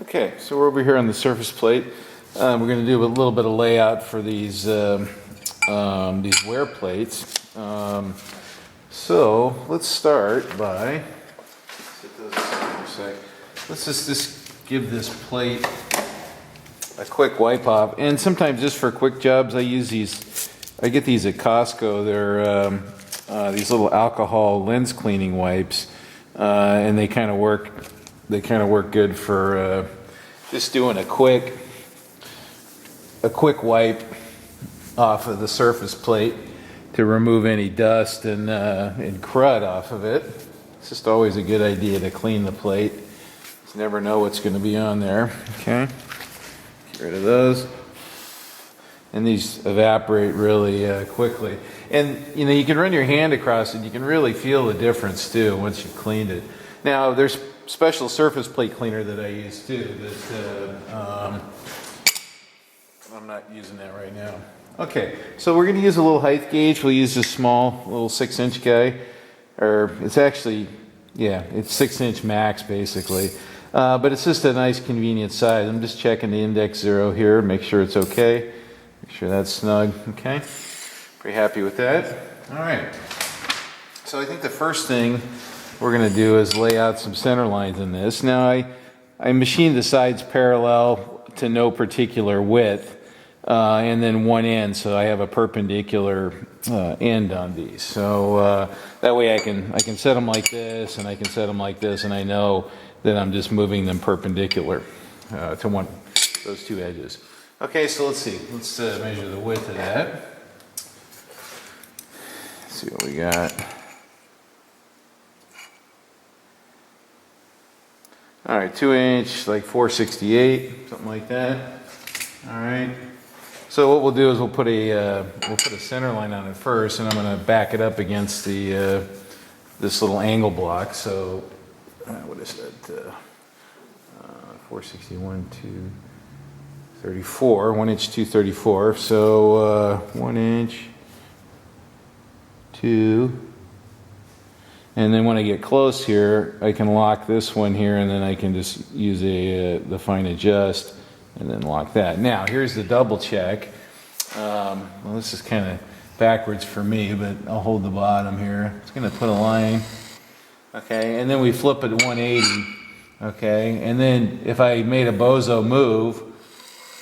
Okay, so we're over here on the surface plate. We're going to do a little bit of layout for these wear plates. So let's start by, set those aside for a sec. Let's just give this plate a quick wipe off. And sometimes just for quick jobs, I use these. I get these at Costco. They're these little alcohol lens cleaning wipes, and they kind of work. They kind of work good for just doing a quick wipe off of the surface plate to remove any dust and crud off of it. It's just always a good idea to clean the plate. You never know what's going to be on there. Okay, get rid of those. And these evaporate really quickly. And you know, you can run your hand across it. You can really feel the difference too once you've cleaned it. Now there's special surface plate cleaner that I use too. That I'm not using that right now. Okay, so we're going to use a little height gauge. We'll use this small little 6-inch guy, or it's actually, yeah, it's 6-inch max basically. But it's just a nice convenient size. I'm just checking the index 0 here, make sure it's okay. Make sure that's snug. Okay, pretty happy with that. All right. So I think the first thing we're going to do is lay out some center lines in this. Now I machined the sides parallel to no particular width, and then one end, so I have a perpendicular end on these. So that way I can set them like this, and I can set them like this, and I know that I'm just moving them perpendicular to those two edges. Okay, so let's see. Let's measure the width of that. Let's see what we got. All right, 2-inch, like 468, something like that. All right. So what we'll do is we'll put a center line on it first, and I'm going to back it up against the this little angle block. So what is that? 461, 234, 1-inch, 234. So 1 inch, 2. And then when I get close here, I can lock this one here, and then I can just use the fine adjust and then lock that. Now, here's the double check. Well, this is kind of backwards for me, but I'll hold the bottom here. It's going to put a line. Okay, and then we flip it 180. Okay, and then if I made a bozo move,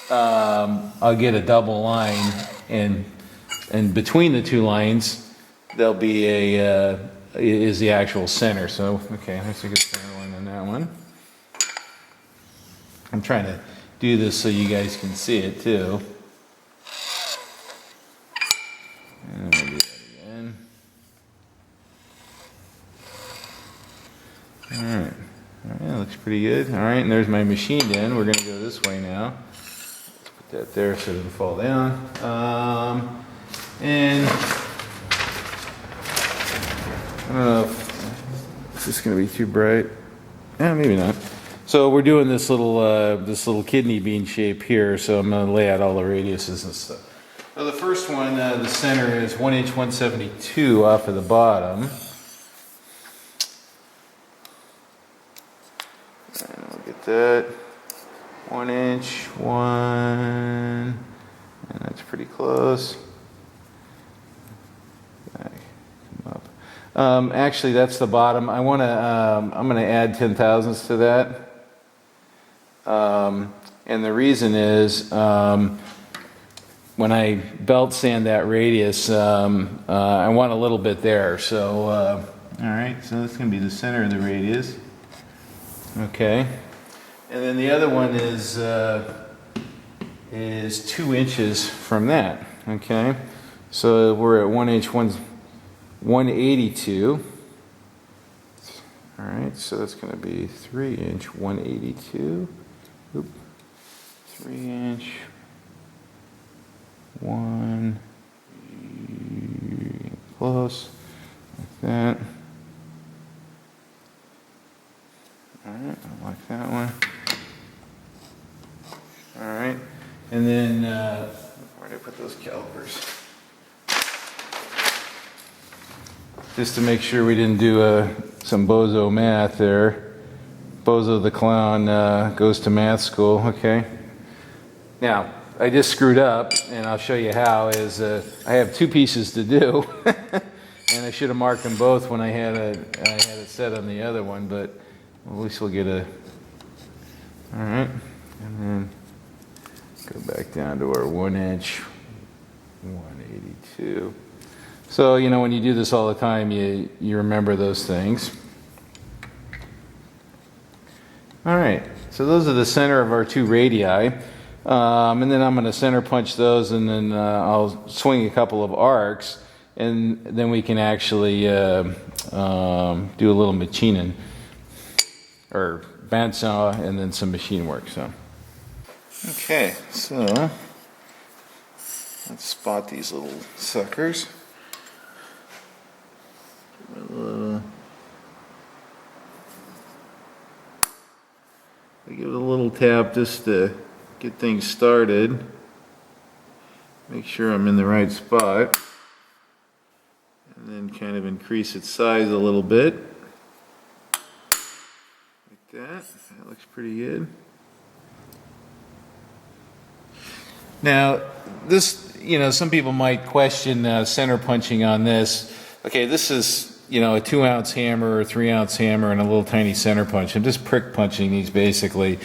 I'll get a double line, and between the two lines, there'll be is the actual center. So, okay, that's a good center line on that one. I'm trying to do this so you guys can see it too. And we'll do that again. Alright. Alright, looks pretty good. Alright, and there's my machined end. We're going to go this way now. Let's put that there so it doesn't fall down. And I don't know if this is going to be too bright. Yeah, maybe not. So we're doing this little kidney bean shape here. So I'm going to lay out all the radiuses and stuff. So the first one, the center is 1-inch, 172 off of the bottom. And I'll get that. 1-inch, 1, and that's pretty close. Actually, that's the bottom. I'm going to add 10 thousandths to that. And the reason is, when I belt sand that radius, I want a little bit there. So, all right, so that's going to be the center of the radius. Okay. And then the other one is 2 inches from that. Okay. So we're at 1-inch, 182. All right, so that's going to be 3-inch, 182. Oop. 3-inch, 1, close, like that. All right, I like that one. All right, and then where did I put those calipers? Just to make sure we didn't do some bozo math there. Bozo the Clown goes to math school. Okay. Now, I just screwed up, and I'll show you how. I have two pieces to do, and I should have marked them both when I had it set on the other one, but at least we'll get a. All right, and then go back down to our 1-inch, 182. So when you do this all the time, you remember those things. All right, so those are the center of our two radii. And then I'm going to center punch those, and then I'll swing a couple of arcs, and then we can actually do a little machining, or bandsaw, and then some machine work. So, okay, so let's spot these little suckers. I give it a little tap just to get things started. Make sure I'm in the right spot. And then kind of increase its size a little bit. Like that. That looks pretty good. Now, this, some people might question center punching on this. Okay, this is, a 2-ounce hammer or 3-ounce hammer and a little tiny center punch. I'm just prick punching these basically.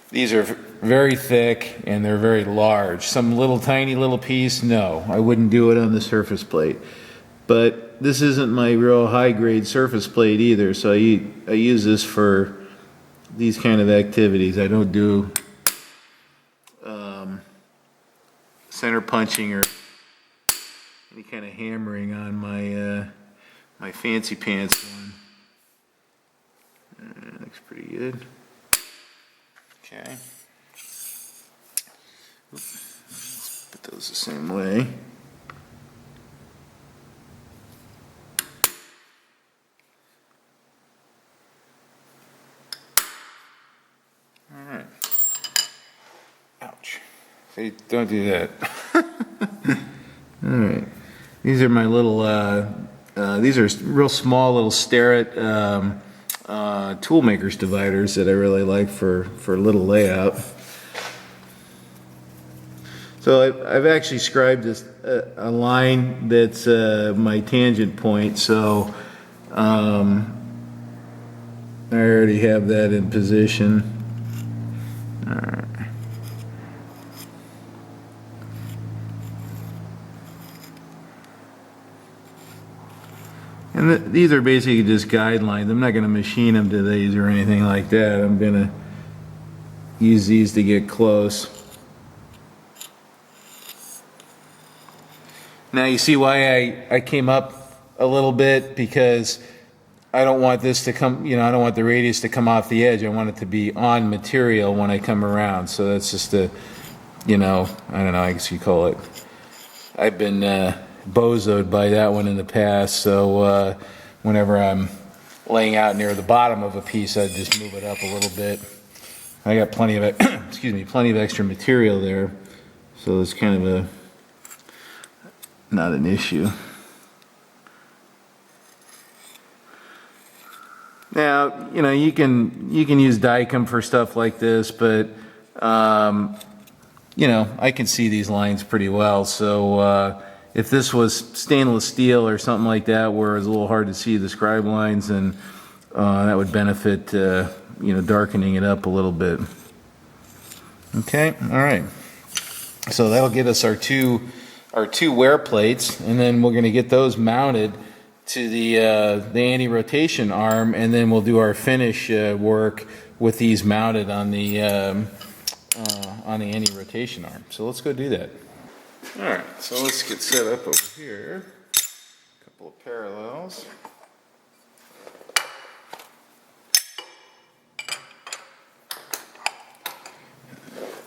These are very thick and they're very large. Some little tiny little piece, no, I wouldn't do it on the surface plate. But this isn't my real high grade surface plate either, so I use this for these kind of activities. I don't do center punching or any kind of hammering on my my fancy pants one. Looks pretty good. Okay. Oops. Let's put those the same way. All right. Ouch. See, don't do that. All right. These are my little. These are real small little Starrett toolmakers dividers that I really like for little layout. So I've actually scribed this a line that's my tangent point. So I already have that in position. All right. And these are basically just guidelines. I'm not going to machine them to these or anything like that. I'm going to use these to get close. Now you see why I came up a little bit, because I don't want this to come, I don't want the radius to come off the edge. I want it to be on material when I come around. So that's just a, I don't know, I guess you call it. I've been bozoed by that one in the past, so whenever I'm laying out near the bottom of a piece, I just move it up a little bit. I got plenty of plenty of extra material there, so it's kind of not an issue. Now, you can use Dicom for stuff like this, but I can see these lines pretty well, so if this was stainless steel or something like that, where it's a little hard to see the scribe lines, then that would benefit, darkening it up a little bit. Okay, all right. So that'll get us our two wear plates, and then we're going to get those mounted to the anti-rotation arm, and then we'll do our finish work with these mounted on the anti-rotation arm. So let's go do that. Alright, so let's get set up over here. A couple of parallels.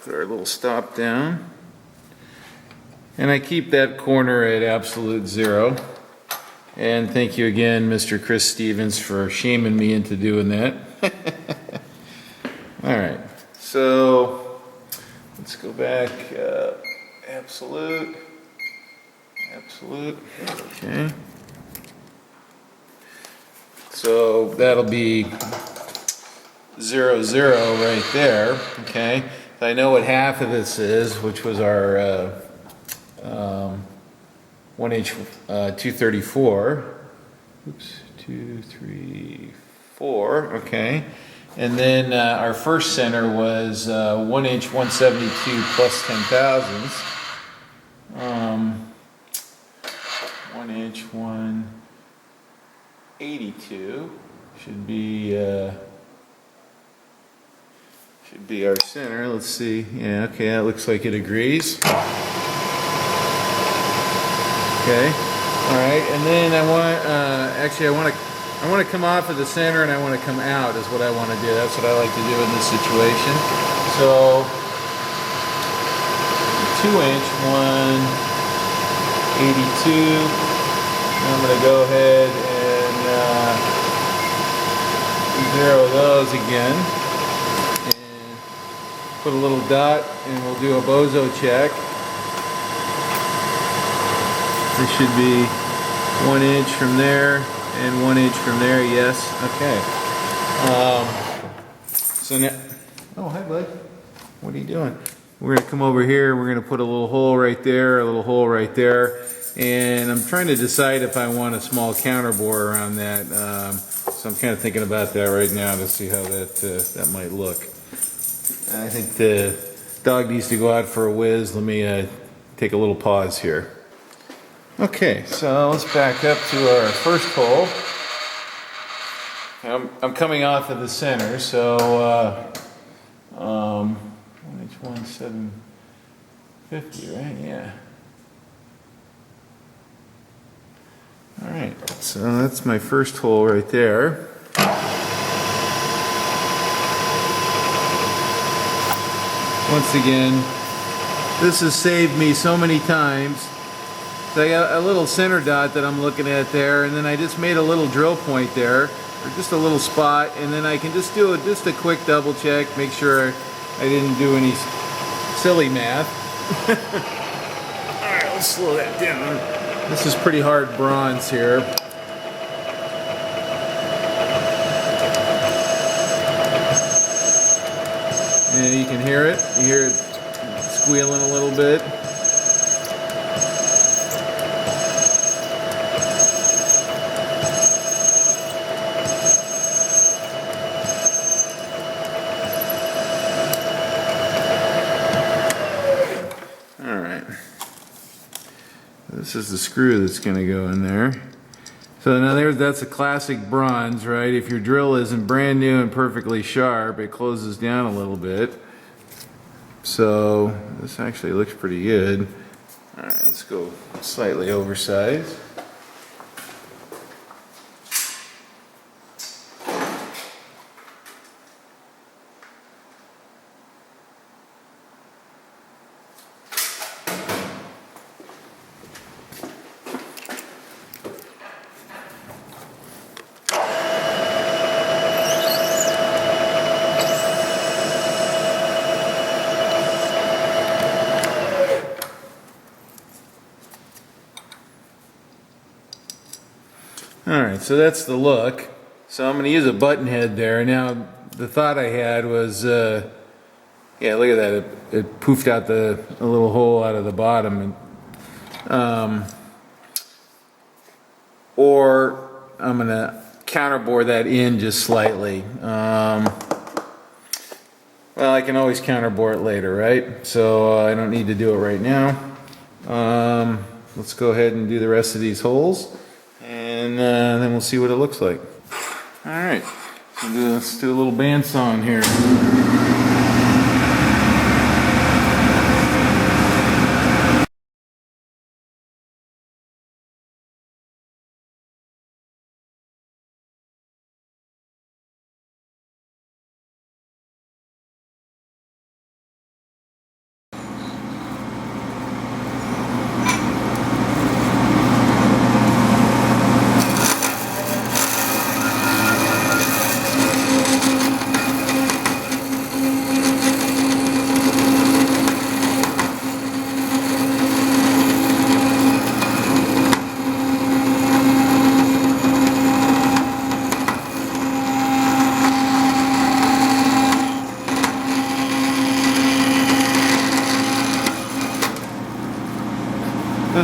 Put our little stop down. And I keep that corner at absolute 0. And thank you again, Mr. Chris Stevens, for shaming me into doing that. Alright, so let's go back. Absolute. Okay. So that'll be 0, 0 right there, okay? So I know what half of this is, which was our 1H 234. Oops, 2, 3, 4, okay. And then our first center was 1H 172 plus 10 thousandths. 1H 182 should be our center. Let's see. Yeah, okay, that looks like it agrees. Okay. All right, and then I want I want to come off of the center and I want to come out is what I want to do. That's what I like to do in this situation. So 2H 182. I'm going to go ahead and zero those again. And put a little dot and we'll do a bozo check. This should be 1 inch from there and 1 inch from there. Yes. Okay. So now, oh hi bud, what are you doing? We're gonna come over here. We're gonna put a little hole right there, a little hole right there, and I'm trying to decide if I want a small counter bore around that. So I'm kind of thinking about that right now to see how that might look. I think the dog needs to go out for a whiz. Let me take a little pause here. Okay, so let's back up to our first hole. I'm coming off of the center, so 1H1 750, right? Yeah. All right, so that's my first hole right there. Once again, this has saved me so many times. So I got a little center dot that I'm looking at there, and then I just made a little drill point there, or just a little spot, and then I can just do just a quick double check, make sure I didn't do any silly math. Alright, let's slow that down. This is pretty hard bronze here. And you can hear it. You hear it squealing a little bit. This is the screw that's going to go in there. So now that's a classic bronze, right? If your drill isn't brand new and perfectly sharp, it closes down a little bit. So this actually looks pretty good. All right, let's go slightly oversized. Alright, so that's the look. So I'm going to use a button head there. Now, the thought I had was, yeah, look at that. It poofed out a little hole out of the bottom. Or I'm going to counterbore that in just slightly. Well, I can always counterbore it later, right? So I don't need to do it right now. Let's go ahead and do the rest of these holes. And then we'll see what it looks like. All right, so let's do a little bandsaw here.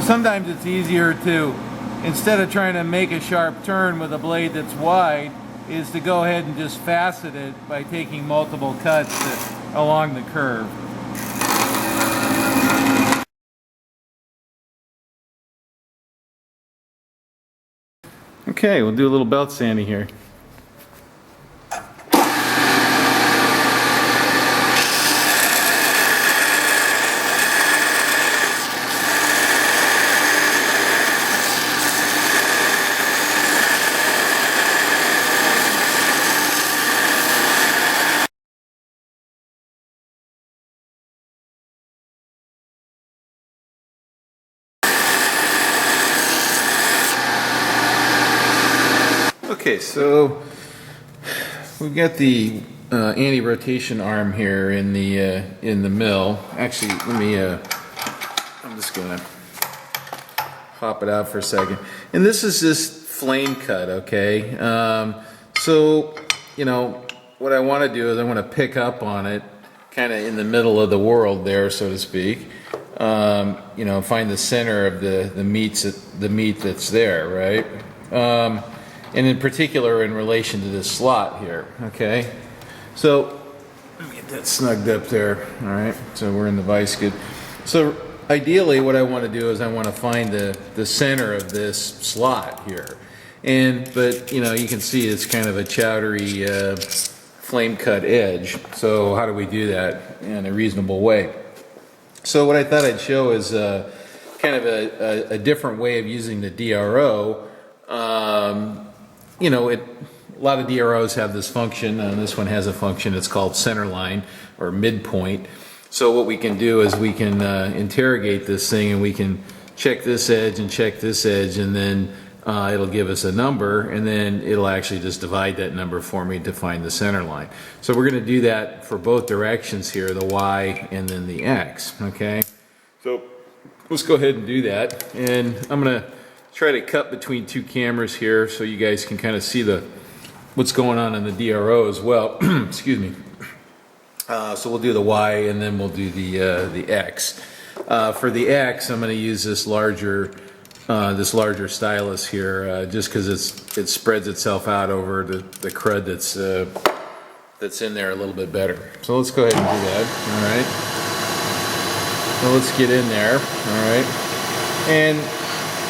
sometimes it's easier to, instead of trying to make a sharp turn with a blade that's wide, is to go ahead and just facet it by taking multiple cuts along the curve. Okay, we'll do a little belt sanding here. Okay, so we've got the anti-rotation arm here in the mill. Actually, let me. I'm just gonna pop it out for a second. And this is just flame cut. Okay. So you know what I want to do is I want to pick up on it, kind of in the middle of the world there, so to speak. You know, find the center of the meat that's there, right? And in particular in relation to this slot here, okay? So, let me get that snugged up there, all right? So we're in the vice good. So ideally what I want to do is I want to find the center of this slot here. But, you know, you can see it's kind of a chowdery flame cut edge. So how do we do that in a reasonable way? So what I thought I'd show is kind of a different way of using the DRO. You know, a lot of DROs have this function, and this one has a function. It's called center line or midpoint. So what we can do is we can interrogate this thing, and we can check this edge and check this edge, and then it'll give us a number, and then it'll actually just divide that number for me to find the center line. So we're going to do that for both directions here, the Y and then the X, okay? So let's go ahead and do that, and I'm going to try to cut between two cameras here so you guys can kind of see what's going on in the DRO as well. Excuse me. So we'll do the Y and then we'll do the X. For the X, I'm going to use this larger stylus here, just because it spreads itself out over the crud that's in there a little bit better. So let's go ahead and do that. All right. So let's get in there. All right. And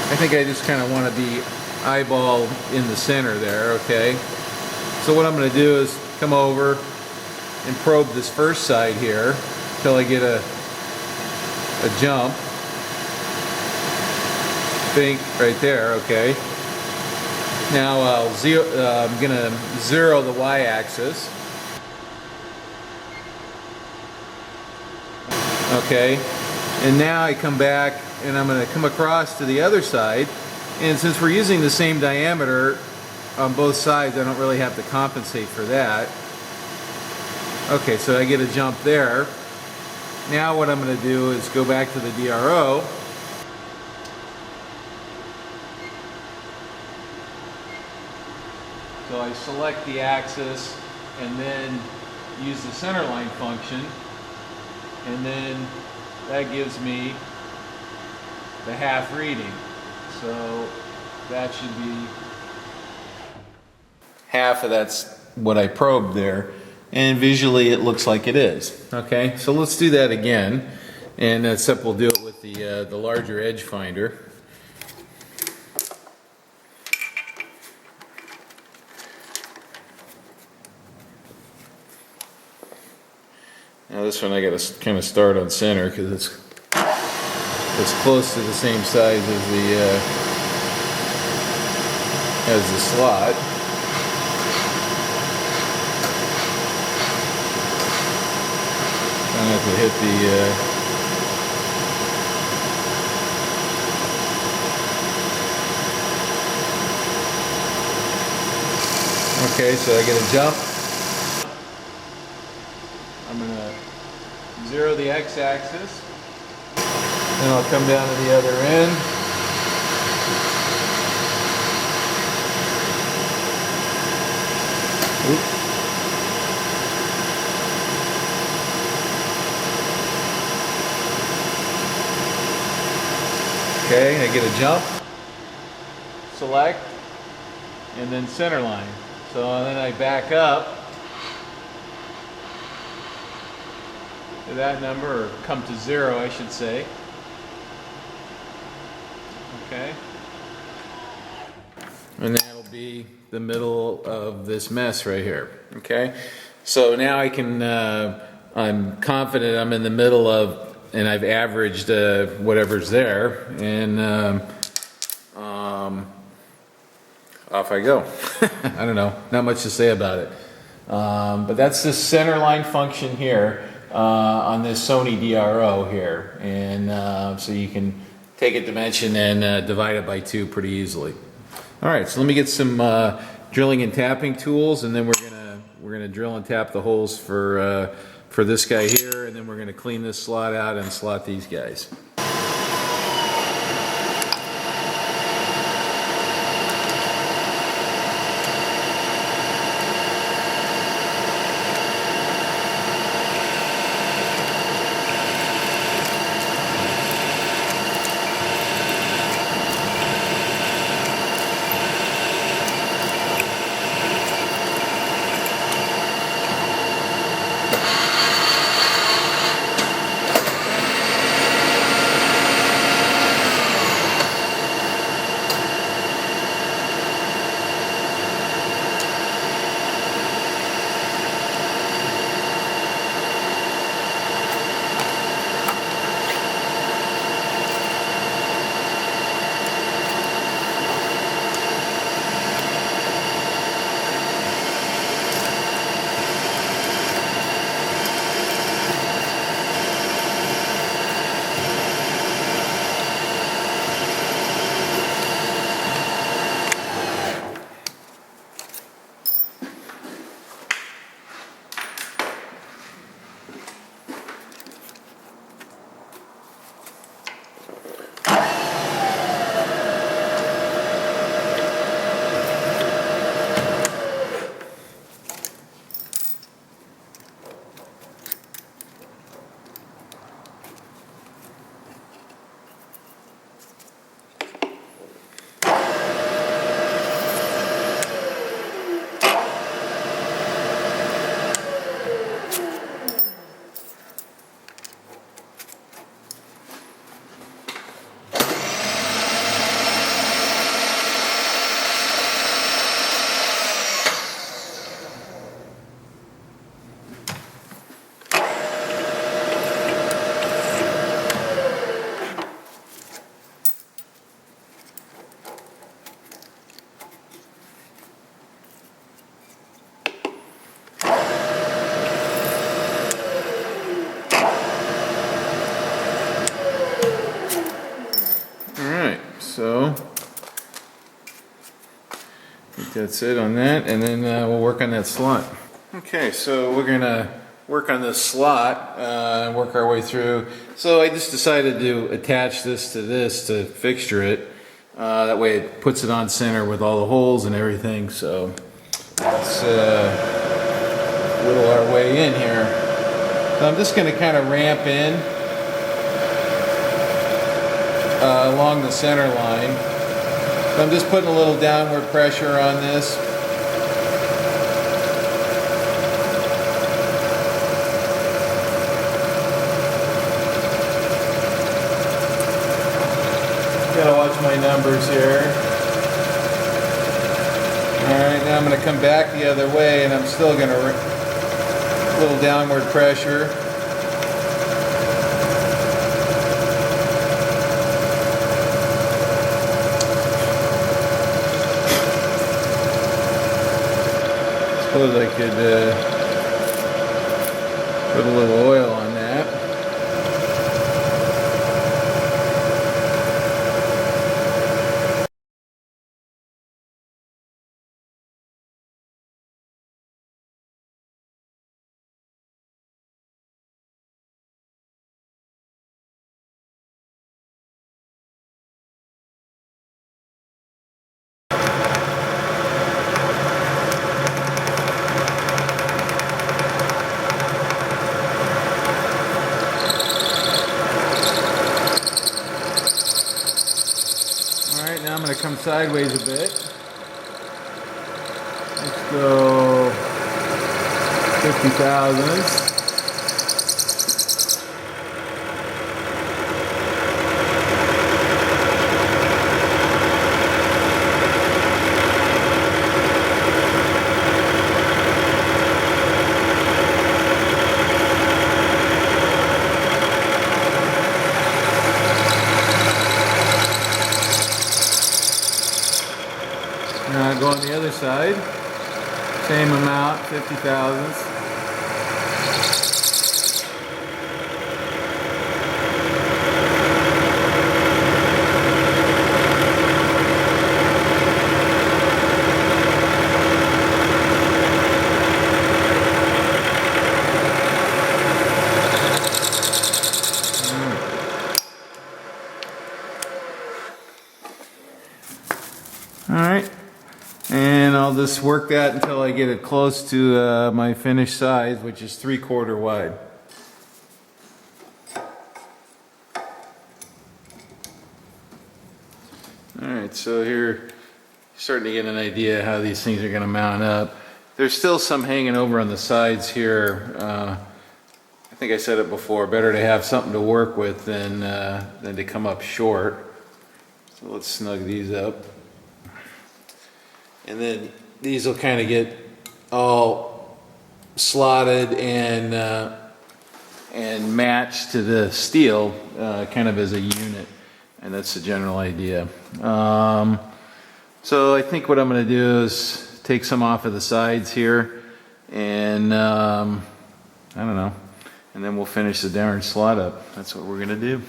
I think I just kind of want to be eyeball in the center there, okay? So what I'm going to do is come over and probe this first side here until I get a jump. Think right there, okay? Now I'm going to zero the Y-axis. Okay, and now I come back and I'm going to come across to the other side, and since we're using the same diameter on both sides, I don't really have to compensate for that. Okay, so I get a jump there. Now what I'm going to do is go back to the DRO. So I select the axis and then use the center line function, and then that gives me the half reading. So that should be half of that's what I probed there, and visually it looks like it is. Okay, so let's do that again, and except we'll do it with the larger edge finder. Now this one I got to kind of start on center because it's close to the same size as the slot. I have to hit the okay, so I get a jump. I'm going to zero the x-axis, then I'll come down to the other end. Oops. Okay, I get a jump, select, and then center line. So then I back up to that number, or come to 0, I should say. Okay. And that'll be the middle of this mess right here. Okay. So now I can, I'm confident I'm in the middle of, and I've averaged whatever's there, and off I go. I don't know, not much to say about it. But that's the center line function here on this Sony DRO here. And so you can take a dimension and divide it by 2 pretty easily. All right, so let me get some drilling and tapping tools, and then we're gonna drill and tap the holes for this guy here, and then we're gonna clean this slot out and slot these guys. So I think that's it on that, and then we'll work on that slot. Okay, so we're gonna work on this slot, work our way through. So I just decided to attach this to fixture it. That way it puts it on center with all the holes and everything. So let's whittle our way in here. So I'm just gonna kind of ramp in along the center line. So I'm just putting a little downward pressure on this. Gotta watch my numbers here. Alright, now I'm going to come back the other way, and I'm still going to a little downward pressure. Suppose I could put a little oil on that. come sideways a bit. Let's go 50 thousandths. Now go on the other side, same amount, 50 thousandths. All right. And I'll just work that until I get it close to my finished size, which is 3/4 wide. Alright, so here you're starting to get an idea how these things are going to mount up. There's still some hanging over on the sides here. I think I said it before, better to have something to work with than to come up short. So let's snug these up. And then these will kind of get all slotted and matched to the steel kind of as a unit. And that's the general idea. So I think what I'm going to do is take some off of the sides here and I don't know. And then we'll finish the darn slot up. That's what we're going to do.